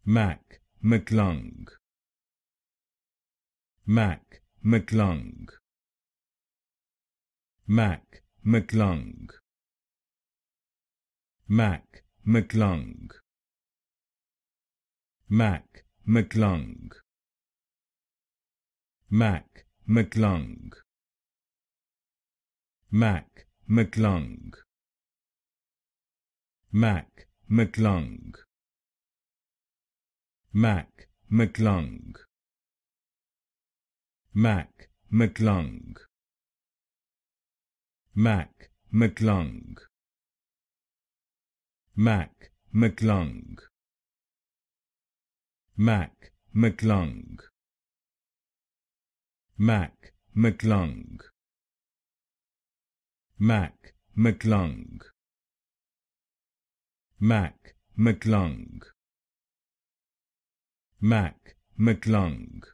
McClung, McClung, McClung, McClung, McClung, McClung, McClung, McClung, McClung, McClung, McClung, McClung, McClung, McClung, McClung, McClung, McClung,